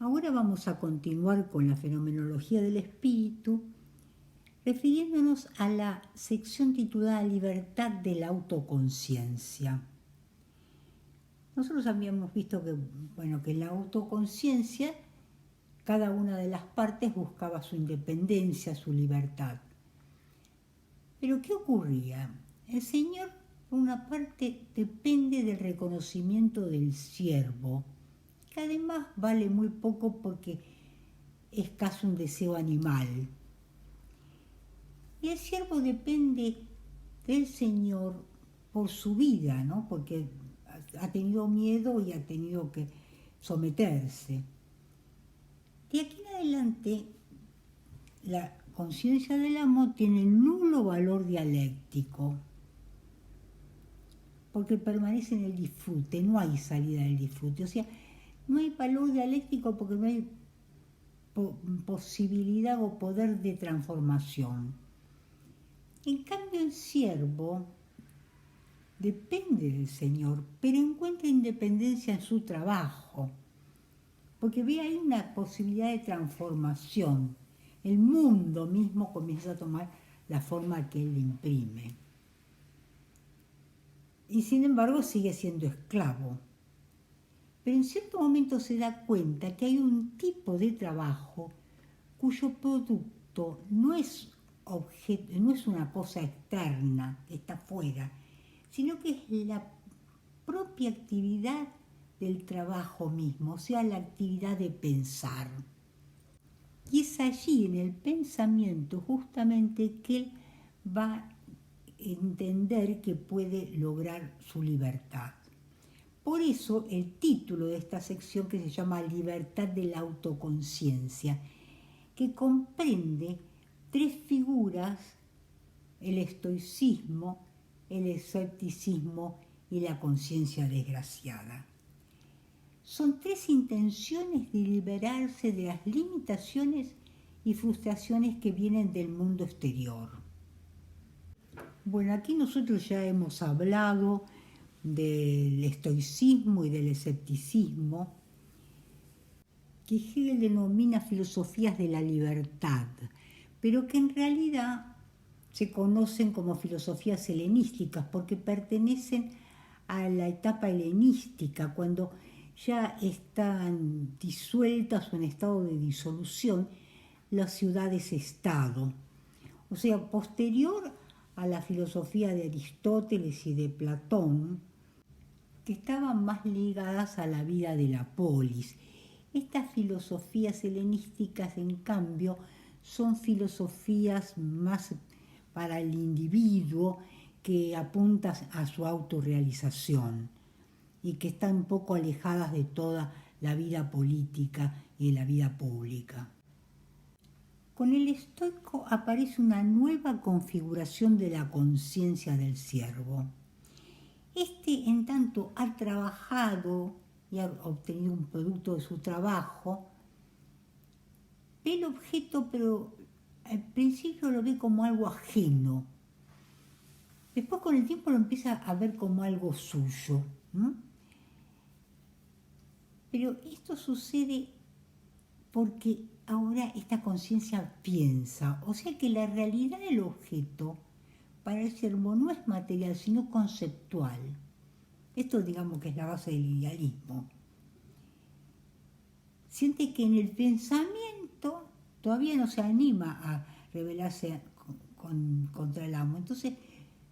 Ahora vamos a continuar con la fenomenología del espíritu, refiriéndonos a la sección titulada Libertad de la autoconciencia. Nosotros habíamos visto que en la autoconciencia cada una de las partes buscaba su independencia, su libertad. Pero ¿qué ocurría? El Señor, por una parte, depende del reconocimiento del siervo, que además vale muy poco porque es casi un deseo animal. Y el siervo depende del Señor por su vida, ¿no? Porque ha tenido miedo y ha tenido que someterse. De aquí en adelante, la conciencia del amo tiene nulo valor dialéctico, porque permanece en el disfrute, no hay salida del disfrute. O sea, no hay valor dialéctico porque no hay posibilidad o poder de transformación. En cambio, el siervo depende del Señor, pero encuentra independencia en su trabajo, porque ve ahí una posibilidad de transformación. El mundo mismo comienza a tomar la forma que él le imprime. Y sin embargo sigue siendo esclavo. Pero en cierto momento se da cuenta que hay un tipo de trabajo cuyo producto no es una cosa externa que está afuera, sino que es la propia actividad del trabajo mismo, o sea, la actividad de pensar. Y es allí, en el pensamiento, justamente que él va a entender que puede lograr su libertad. Por eso el título de esta sección, que se llama Libertad de la autoconciencia, que comprende tres figuras: el estoicismo, el escepticismo y la conciencia desgraciada. Son tres intenciones de liberarse de las limitaciones y frustraciones que vienen del mundo exterior. Bueno, aquí nosotros ya hemos hablado del estoicismo y del escepticismo, que Hegel denomina filosofías de la libertad, pero que en realidad se conocen como filosofías helenísticas porque pertenecen a la etapa helenística, cuando ya están disueltas o en estado de disolución las ciudades-estado. O sea, posterior a la filosofía de Aristóteles y de Platón, que estaban más ligadas a la vida de la polis. Estas filosofías helenísticas, en cambio, son filosofías más para el individuo, que apuntan a su autorrealización y que están un poco alejadas de toda la vida política y de la vida pública. Con el estoico aparece una nueva configuración de la conciencia del siervo. Este, en tanto, ha trabajado y ha obtenido un producto de su trabajo, ve el objeto, pero al principio lo ve como algo ajeno. Después, con el tiempo, lo empieza a ver como algo suyo. Pero esto sucede porque ahora esta conciencia piensa, o sea que la realidad del objeto para el siervo no es material, sino conceptual. Esto, digamos, que es la base del idealismo. Siente que en el pensamiento todavía no se anima a rebelarse contra el amo. Entonces,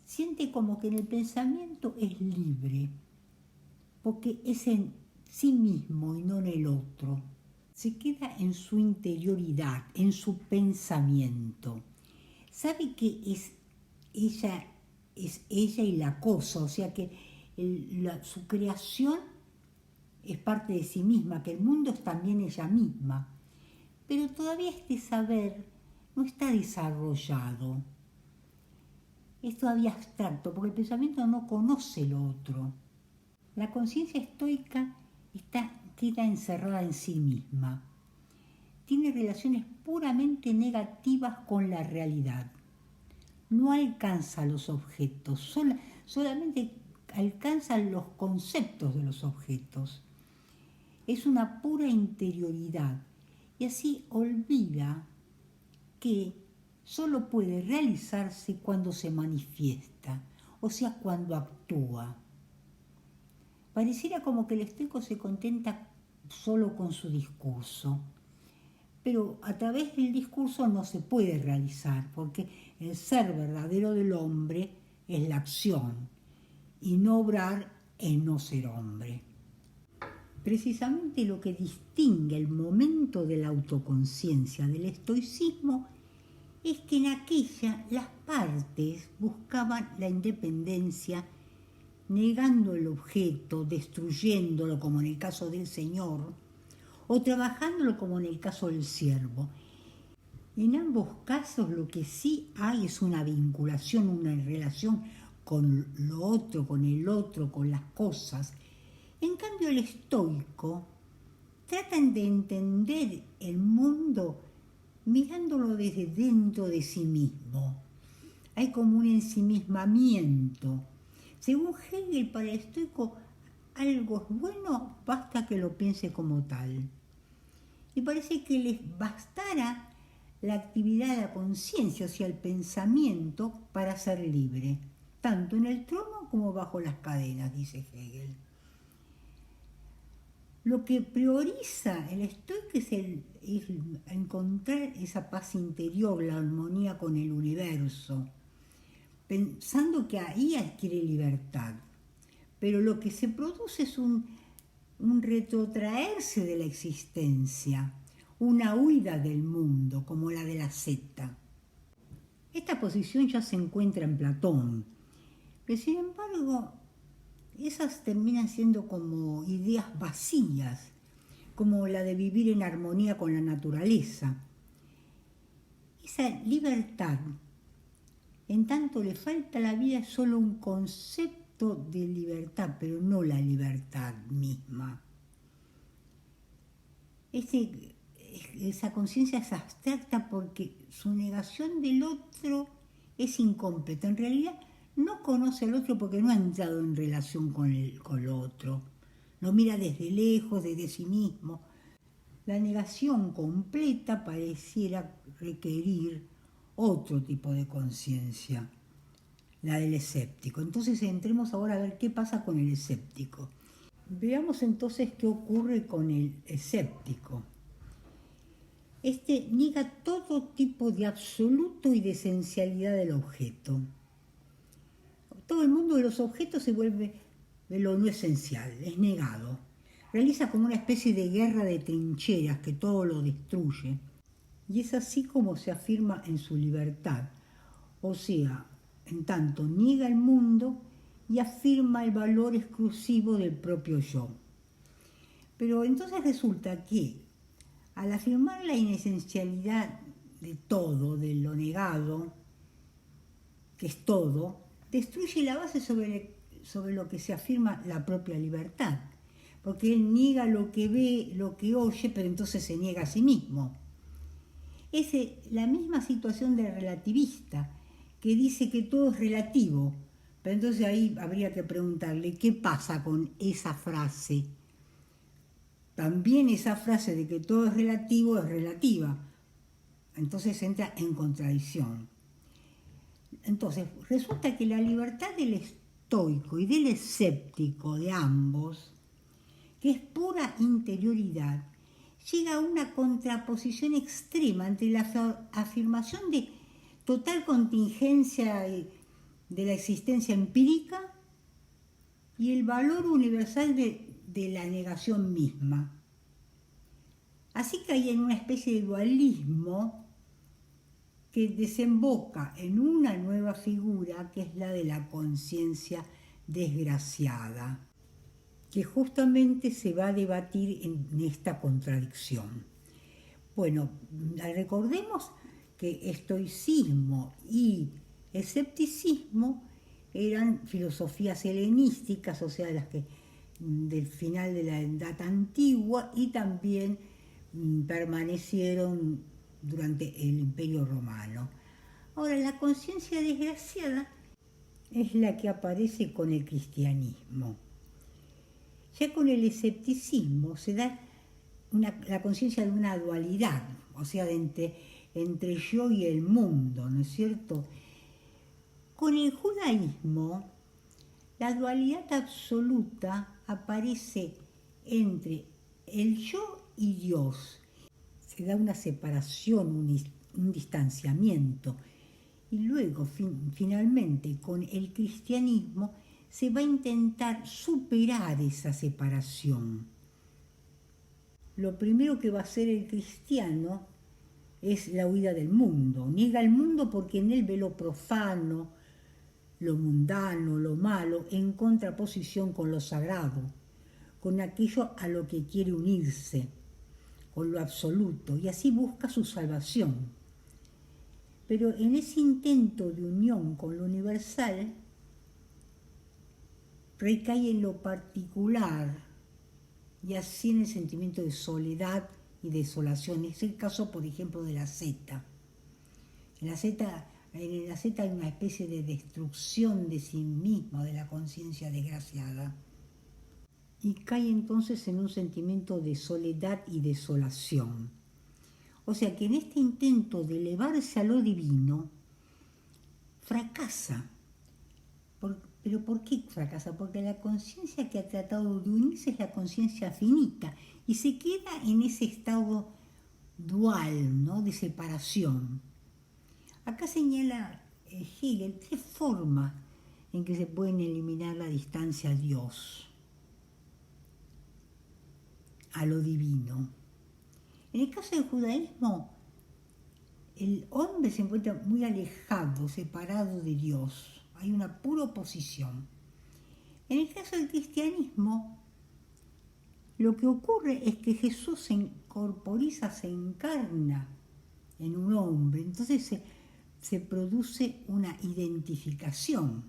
siente como que en el pensamiento es libre, porque es en sí mismo y no en el otro. Se queda en su interioridad, en su pensamiento. Sabe que es ella y la cosa, o sea que su creación es parte de sí misma, que el mundo es también ella misma. Pero todavía este saber no está desarrollado. Es todavía abstracto, porque el pensamiento no conoce lo otro. La conciencia estoica queda encerrada en sí misma. Tiene relaciones puramente negativas con la realidad. No alcanza los objetos, solamente alcanza los conceptos de los objetos. es una pura interioridad y así olvida que solo puede realizarse cuando se manifiesta, o sea, cuando actúa. Pareciera como que el estoico se contenta solo con su discurso, pero a través del discurso no se puede realizar, porque el ser verdadero del hombre es la acción, y no obrar es no ser hombre. Precisamente lo que distingue el momento de la autoconciencia del estoicismo es que en aquella las partes buscaban la independencia, negando el objeto, destruyéndolo como en el caso del Señor, o trabajándolo como en el caso del siervo. En ambos casos lo que sí hay es una vinculación, una relación con lo otro, con el otro, con las cosas. En cambio el estoico tratan de entender el mundo mirándolo desde dentro de sí mismo. Hay como un ensimismamiento. Según Hegel, para el estoico, algo es bueno, basta que lo piense como tal. Y parece que les bastara la actividad de la conciencia, o sea, el pensamiento, para ser libre, tanto en el trono como bajo las cadenas, dice Hegel. Lo que prioriza el estoico es encontrar esa paz interior, la armonía con el universo, pensando que ahí adquiere libertad. Pero lo que se produce es un retrotraerse de la existencia, una huida del mundo, como la de la secta. Esta posición ya se encuentra en Platón, pero sin embargo, esas terminan siendo como ideas vacías, como la de vivir en armonía con la naturaleza. Esa libertad, en tanto le falta a la vida, es solo un concepto de libertad, pero no la libertad misma. Esa conciencia es abstracta porque su negación del otro es incompleta. En realidad no conoce al otro porque no ha entrado en relación con el otro. Lo mira desde lejos, desde sí mismo. La negación completa pareciera requerir otro tipo de conciencia, la del escéptico. Entonces entremos ahora a ver qué pasa con el escéptico. Veamos entonces qué ocurre con el escéptico. Este niega todo tipo de absoluto y de esencialidad del objeto. Todo el mundo de los objetos se vuelve de lo no esencial, es negado. Realiza como una especie de guerra de trincheras que todo lo destruye. Y es así como se afirma en su libertad. O sea, en tanto niega el mundo y afirma el valor exclusivo del propio yo. Pero entonces resulta que al afirmar la inesencialidad de todo, de lo negado, que es todo, destruye la base sobre lo que se afirma la propia libertad. Porque él niega lo que ve, lo que oye, pero entonces se niega a sí mismo. Es la misma situación del relativista, que dice que todo es relativo. Pero entonces ahí habría que preguntarle, ¿qué pasa con esa frase? También esa frase de que todo es relativo es relativa. Entonces entra en contradicción. Entonces, resulta que la libertad del estoico y del escéptico, de ambos, que es pura interioridad, llega a una contraposición extrema entre la afirmación de total contingencia de la existencia empírica y el valor universal de la negación misma. Así que hay en una especie de dualismo que desemboca en una nueva figura que es la de la conciencia desgraciada, que justamente se va a debatir en esta contradicción. Bueno, recordemos que estoicismo y escepticismo eran filosofías helenísticas, o sea, las que del final de la Edad Antigua, y también permanecieron durante el Imperio Romano. Ahora, la conciencia desgraciada es la que aparece con el cristianismo. Ya con el escepticismo se da la conciencia de una dualidad, o sea, entre yo y el mundo, ¿no es cierto? Con el judaísmo, la dualidad absoluta aparece entre el yo y Dios. Se da una separación, un distanciamiento. Y luego, finalmente, con el cristianismo, se va a intentar superar esa separación. Lo primero que va a hacer el cristiano es la huida del mundo. Niega el mundo porque en él ve lo profano, lo mundano, lo malo, en contraposición con lo sagrado, con aquello a lo que quiere unirse, con lo absoluto, y así busca su salvación. Pero en ese intento de unión con lo universal, recae en lo particular, y así en el sentimiento de soledad y desolación. Es el caso, por ejemplo, de la seta. En la seta hay una especie de destrucción de sí mismo, de la conciencia desgraciada. Y cae entonces en un sentimiento de soledad y desolación. O sea que en este intento de elevarse a lo divino, fracasa. ¿Pero por qué fracasa? Porque la conciencia que ha tratado de unirse es la conciencia finita y se queda en ese estado dual, ¿no?, de separación. Acá señala Hegel 3 formas en que se pueden eliminar la distancia a Dios, a lo divino. En el caso del judaísmo, el hombre se encuentra muy alejado, separado de Dios. Hay una pura oposición. En el caso del cristianismo, lo que ocurre es que Jesús se incorporiza, se encarna en un hombre. Entonces se produce una identificación.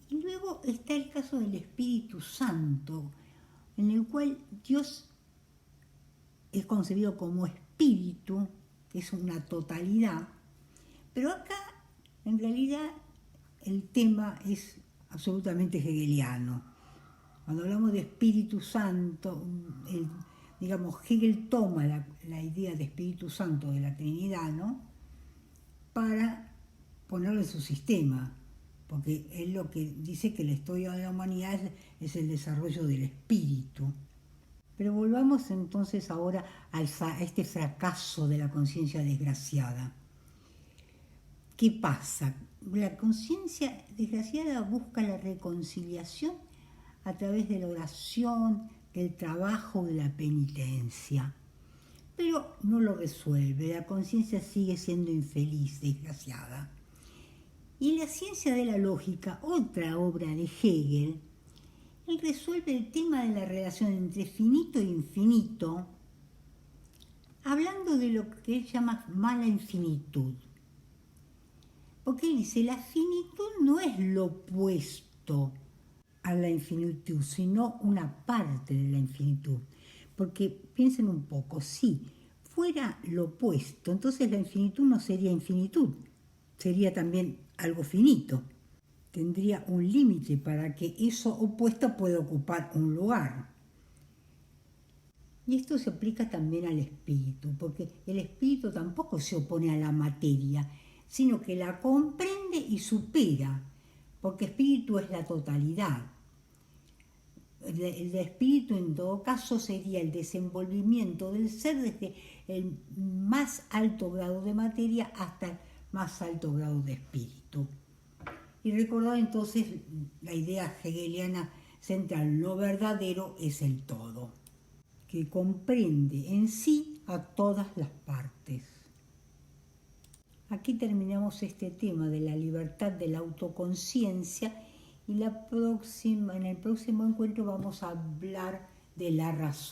Y luego está el caso del Espíritu Santo, en el cual Dios es concebido como espíritu, que es una totalidad, pero acá en realidad el tema es absolutamente hegeliano. Cuando hablamos de Espíritu Santo, Hegel toma la idea de Espíritu Santo de la Trinidad, ¿no?, para ponerlo en su sistema, porque él lo que dice que la historia de la humanidad es el desarrollo del espíritu. Pero volvamos entonces ahora a este fracaso de la conciencia desgraciada. ¿Qué pasa? La conciencia desgraciada busca la reconciliación a través de la oración, del trabajo, de la penitencia. Pero no lo resuelve, la conciencia sigue siendo infeliz, desgraciada. Y en la ciencia de la lógica, otra obra de Hegel, él resuelve el tema de la relación entre finito e infinito, hablando de lo que él llama mala infinitud. Porque él dice, la finitud no es lo opuesto a la infinitud, sino una parte de la infinitud. Porque piensen un poco, si fuera lo opuesto, entonces la infinitud no sería infinitud, sería también algo finito. Tendría un límite para que eso opuesto pueda ocupar un lugar. Y esto se aplica también al espíritu, porque el espíritu tampoco se opone a la materia, sino que la comprende y supera, porque espíritu es la totalidad. El espíritu en todo caso sería el desenvolvimiento del ser desde el más alto grado de materia hasta el más alto grado de espíritu. Y recordar entonces la idea hegeliana central, lo verdadero es el todo, que comprende en sí a todas las partes. Aquí terminamos este tema de la libertad de la autoconciencia y en el próximo encuentro vamos a hablar de la razón.